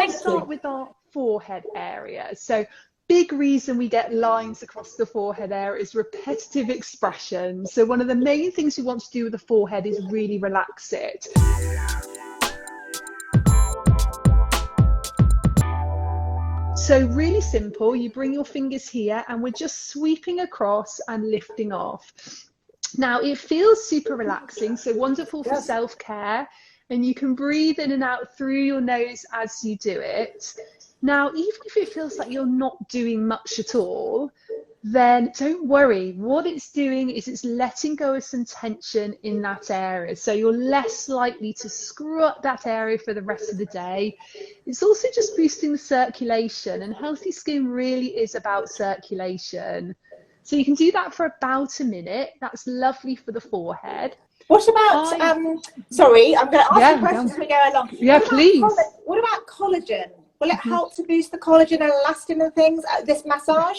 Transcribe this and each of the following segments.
let's start with our forehead area. So big reason we get lines across the forehead area is repetitive expression. So one of the main things we want to do with the forehead is really relax it. So really simple, you bring your fingers here and we're just sweeping across and lifting off. Now it feels super relaxing, so wonderful for self-care, and you can breathe in and out through your nose as you do it. Now, even if it feels like you're not doing much at all, then don't worry. What it's doing is it's letting go of some tension in that area. So you're less likely to screw up that area for the rest of the day. It's also just boosting the circulation, and healthy skin really is about circulation. So you can do that for about a minute. That's lovely for the forehead. What about, sorry, I'm going to ask you questions as we go along. Yeah, please. What about collagen? Will it help to boost the collagen and elastin and things, this massage?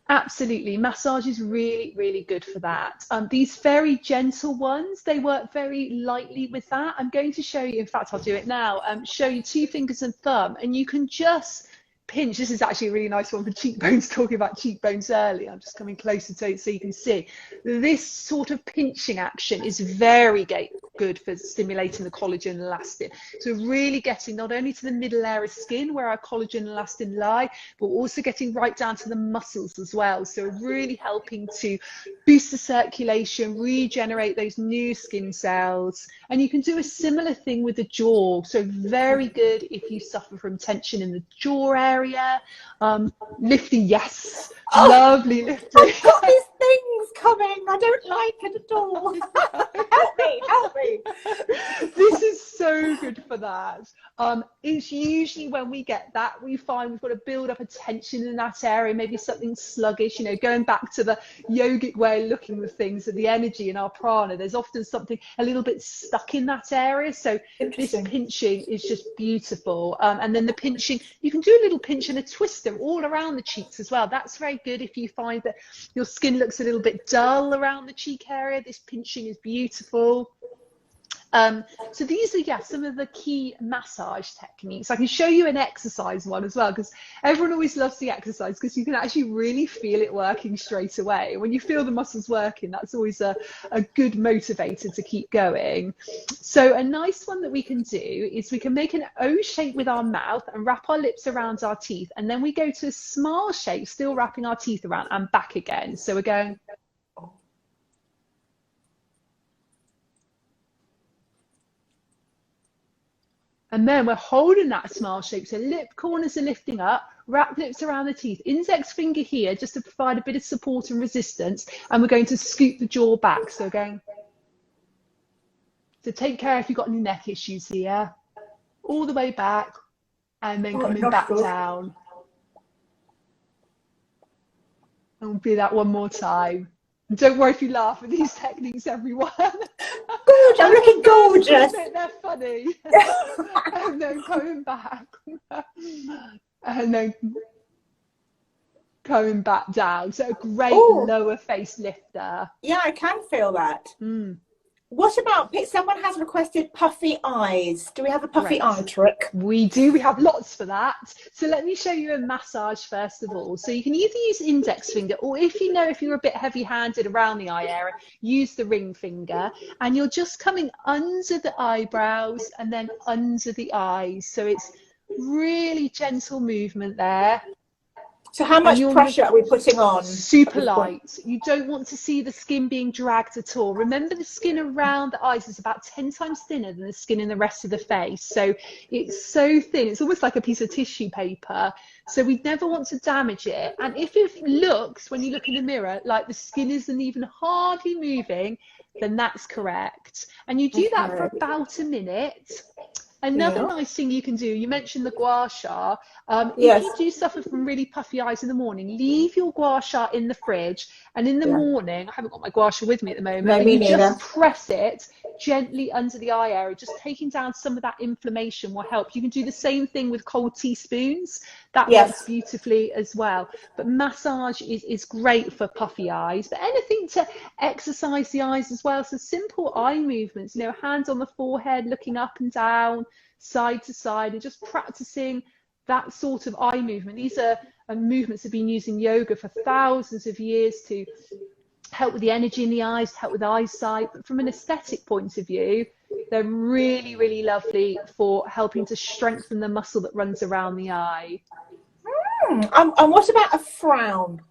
Absolutely. Massage is really, really good for that. These very gentle ones, they work very lightly with that. I'm going to show you, in fact, I'll do it now, show you 2 fingers and thumb, and you can just pinch. This is actually a really nice one for cheekbones, talking about cheekbones earlier. I'm just coming closer so you can see. This sort of pinching action is very good for stimulating the collagen and elastin. So really getting not only to the middle layer of skin where our collagen and elastin lie, but also getting right down to the muscles as well. So really helping to boost the circulation, regenerate those new skin cells. And you can do a similar thing with the jaw. So very good if you suffer from tension in the jaw area. Lifting, yes, lovely lifting. I've got these things coming, I don't like it at all. help me. This is so good for that. It's usually when we get that, we find we've got to build up a tension in that area, maybe something sluggish, you know, going back to the yogic way of looking at things and the energy in our prana, there's often something a little bit stuck in that area. So this pinching is just beautiful. And then the pinching, you can do a little pinch and a twister all around the cheeks as well. That's very good if you find that your skin looks a little bit dull around the cheek area. This pinching is beautiful. So these are some of the key massage techniques. I can show you an exercise one as well, because everyone always loves the exercise because you can actually really feel it working straight away. When you feel the muscles working, that's always a good motivator to keep going. So a nice one that we can do is we can make an O shape with our mouth and wrap our lips around our teeth, and then we go to a smile shape, still wrapping our teeth around and back again. So we're going. And then we're holding that smile shape. So lip corners are lifting up, wrap lips around the teeth, index finger here just to provide a bit of support and resistance. And we're going to scoop the jaw back. So going. So take care if you've got any neck issues here. All the way back and then coming back down. And we'll do that one more time. And don't worry if you laugh at these techniques, everyone. Gorgeous, I'm looking gorgeous. They're funny. And then coming back. And then coming back down. So a great lower face lifter. Yeah, I can feel that. What about, someone has requested puffy eyes. Do we have a puffy eye trick? We do. We have lots for that. So let me show you a massage first of all. So you can either use index finger, or if you're a bit heavy handed around the eye area, use the ring finger, and you're just coming under the eyebrows and then under the eyes. So it's really gentle movement there. So how much pressure are we putting on? Super light. You don't want to see the skin being dragged at all. Remember, the skin around the eyes is about 10 times thinner than the skin in the rest of the face. So it's so thin. It's almost like a piece of tissue paper. So we never want to damage it. And if it looks, when you look in the mirror, like the skin isn't even hardly moving, then that's correct. And you do that for about a minute. Another nice thing you can do, you mentioned the gua sha. If you do suffer from really puffy eyes in the morning, leave your gua sha in the fridge, and in the morning, I haven't got my gua sha with me at the moment, but you just press it gently under the eye area. Just taking down some of that inflammation will help. You can do the same thing with cold teaspoons. That works beautifully as well. But massage is great for puffy eyes, but anything to exercise the eyes as well. So simple eye movements, you know, hands on the forehead, looking up and down, side to side, and just practicing that sort of eye movement. These are movements that have been used in yoga for thousands of years to help with the energy in the eyes, to help with eyesight. But from an aesthetic point of view, they're really, really lovely for helping to strengthen the muscle that runs around the eye. And what about a frown?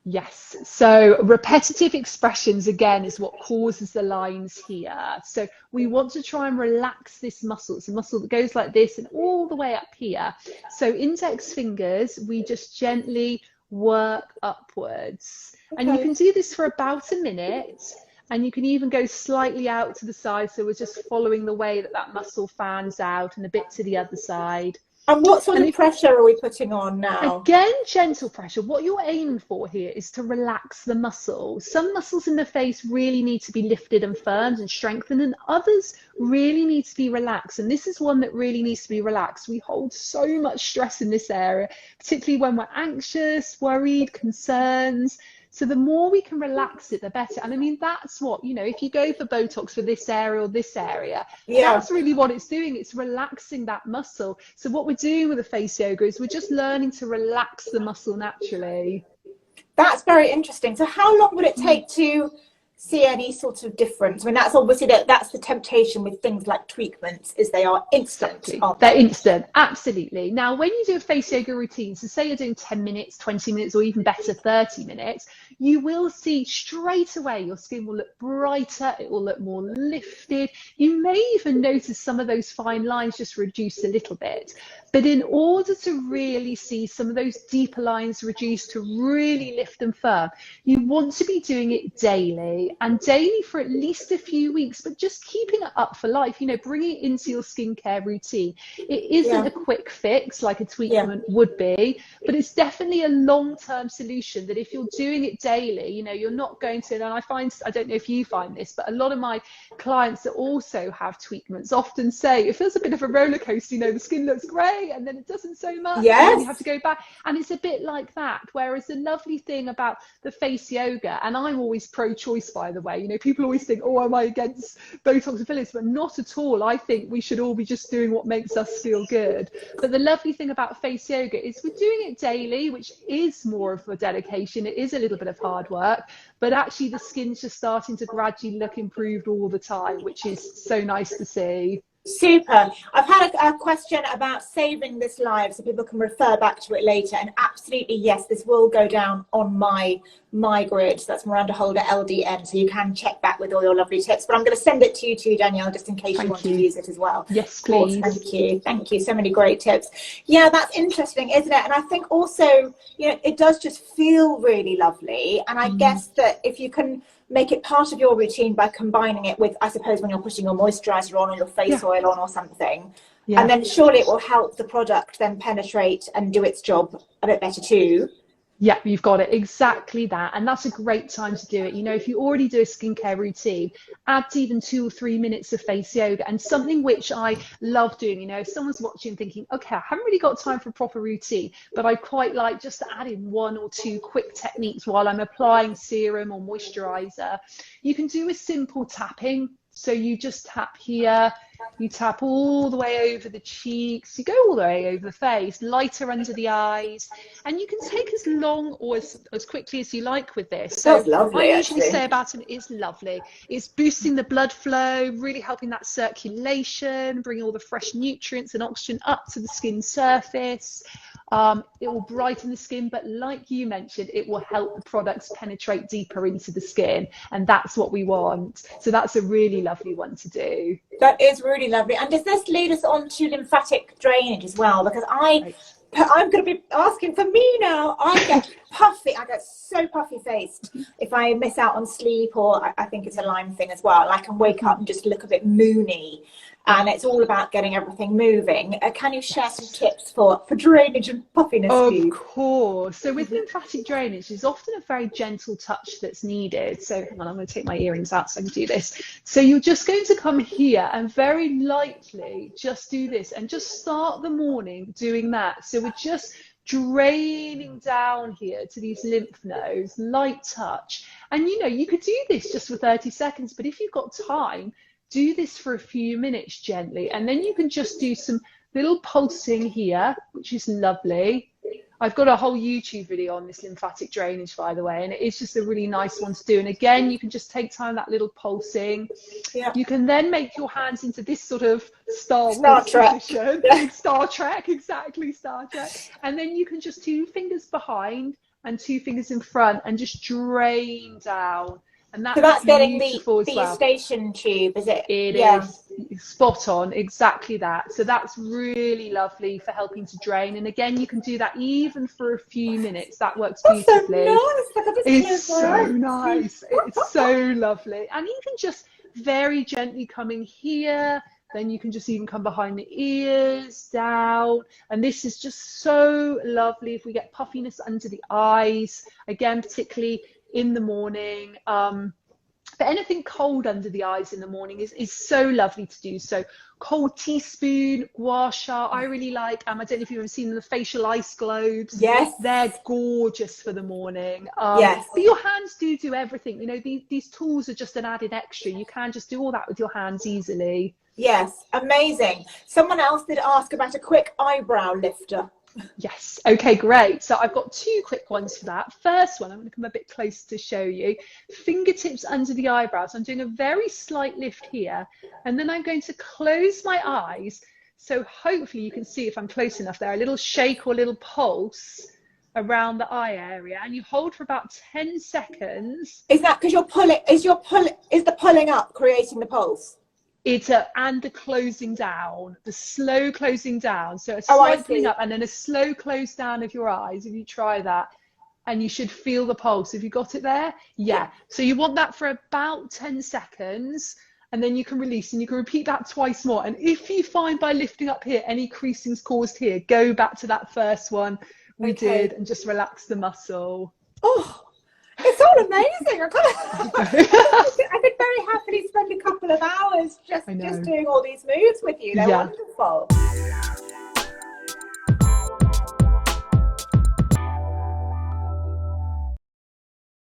Yes, so repetitive expressions again is what causes the lines here. So we want to try and relax this muscle. It's a muscle that goes like this and all the way up here. So index fingers, we just gently work upwards. Okay. And you can do this for about a minute, and you can even go slightly out to the side. So we're just following the way that that muscle fans out, and a bit to the other side. And what sort of pressure are we putting on now? Again, gentle pressure. What you're aiming for here is to relax the muscle. Some muscles in the face really need to be lifted and firmed and strengthened, and others really need to be relaxed. And this is one that really needs to be relaxed. We hold so much stress in this area, particularly when we're anxious, worried, concerns. So the more we can relax it, the better. And I mean, that's what, you know, if you go for Botox for this area or this area, that's really what it's doing. It's relaxing that muscle. So what we're doing with the face yoga is we're just learning to relax the muscle naturally. That's very interesting. So how long would it take to see any sort of difference? I mean, that's obviously that's the temptation with things like treatments, is they are instant. They're instant, absolutely. Now, when you do a face yoga routine, so say you're doing 10 minutes, 20 minutes, or even better, 30 minutes, you will see straight away your skin will look brighter, it will look more lifted. You may even notice some of those fine lines just reduce a little bit. But in order to really see some of those deeper lines reduce, to really lift them firm, you want to be doing it daily, and daily for at least a few weeks, but just keeping it up for life, you know, bringing it into your skincare routine. It isn't a quick fix like a treatment would be, but it's definitely a long-term solution that if you're doing it daily, you know, you're not going to, and I find, I don't know if you find this, but a lot of my clients that also have treatments often say it feels a bit of a roller coaster, you know, the skin looks great and then it doesn't so much, and then you have to go back, and it's a bit like that. Whereas the lovely thing about the face yoga, and I'm always pro-choice, by the way, you know, people always think, oh, am I against Botox and fillers? But not at all. I think we should all be just doing what makes us feel good. But the lovely thing about face yoga is we're doing it daily, which is more of a dedication. It is a little bit of hard work, but actually the skin's just starting to gradually look improved all the time, which is so nice to see. Super. I've had a question about saving this live so people can refer back to it later, and absolutely yes, this will go down on my grid. So that's Miranda Holder LDN, so you can check back with all your lovely tips, but I'm going to send it to you too, Danielle, just in case you want to use it as well. Yes, please. Thank you, so many great tips. Yeah, that's interesting, isn't it? And I think also, you know, it does just feel really lovely, and I guess that if you can make it part of your routine by combining it with, I suppose, when you're putting your moisturizer on or your face oil on or something, and then surely it will help the product then penetrate and do its job a bit better too. Yeah, you've got it, exactly that. And that's a great time to do it. You know, if you already do a skincare routine, add even 2 or 3 minutes of face yoga. And something which I love doing, you know, if someone's watching thinking, okay, I haven't really got time for a proper routine, but I quite like just to add in 1 or 2 quick techniques while I'm applying serum or moisturizer. You can do a simple tapping. So you just tap here, you tap all the way over the cheeks, you go all the way over the face, lighter under the eyes, and you can take as long or as quickly as you like with this. So that's lovely, I usually say about it is lovely. It's boosting the blood flow, really helping that circulation, bringing all the fresh nutrients and oxygen up to the skin surface. It will brighten the skin, but like you mentioned, it will help the products penetrate deeper into the skin, and that's what we want. So that's a really lovely one to do. That is really lovely. And does this lead us on to lymphatic drainage as well? Because I'm going to be asking for me now. I get puffy. I get so puffy faced if I miss out on sleep, or I think it's a Lyme thing as well. I can wake up and just look a bit moony, and it's all about getting everything moving. Can you share some tips for drainage and puffiness? Of course. So with lymphatic drainage, there's often a very gentle touch that's needed. So hang on, I'm going to take my earrings out so I can do this. So you're just going to come here and very lightly just do this, and just start the morning doing that. So we're just draining down here to these lymph nodes, light touch. And you know, you could do this just for 30 seconds, but if you've got time, do this for a few minutes gently, and then you can just do some little pulsing here, which is lovely. I've got a whole YouTube video on this lymphatic drainage, by the way, and it is just a really nice one to do. And again, you can just take time, that little pulsing. Yeah. You can then make your hands into this sort of Star Trek position. Star Trek, exactly, Star Trek. And then you can just 2 fingers behind and 2 fingers in front and just drain down. And that's getting the well. Eustachian tube, is it? It is spot on, exactly that. So that's really lovely for helping to drain. And again, you can do that even for a few minutes. That works beautifully. It's so nice. It's so lovely. And even just very gently coming here, then you can just even come behind the ears, down. And this is just so lovely if we get puffiness under the eyes, again, particularly in the morning. But anything cold under the eyes in the morning is so lovely to do. So cold teaspoon, gua sha. I really like, I don't know if you've ever seen the facial ice globes. Yes. They're gorgeous for the morning. Yes. But your hands do everything. You know, these tools are just an added extra. You can just do all that with your hands easily. Yes, amazing. Someone else did ask about a quick eyebrow lifter. Yes. Okay, great. So I've got 2 quick ones for that. First one, I'm going to come a bit closer to show you. Fingertips under the eyebrows. I'm doing a very slight lift here, and then I'm going to close my eyes. So hopefully you can see, if I'm close enough there, a little shake or a little pulse around the eye area, and you hold for about 10 seconds. Is that because you're pulling? Is the pulling up creating the pulse? And the closing down, the slow closing down. So a slight pulling up and then a slow close down of your eyes. If you try that, and you should feel the pulse. Have you got it there? Yeah. So you want that for about 10 seconds, and then you can release, and you can repeat that twice more. And if you find by lifting up here any creasing's caused here, go back to that first one we did and just relax the muscle. Oh, it's all amazing. I could very happily spend a couple of hours just doing all these moves with you. They're wonderful.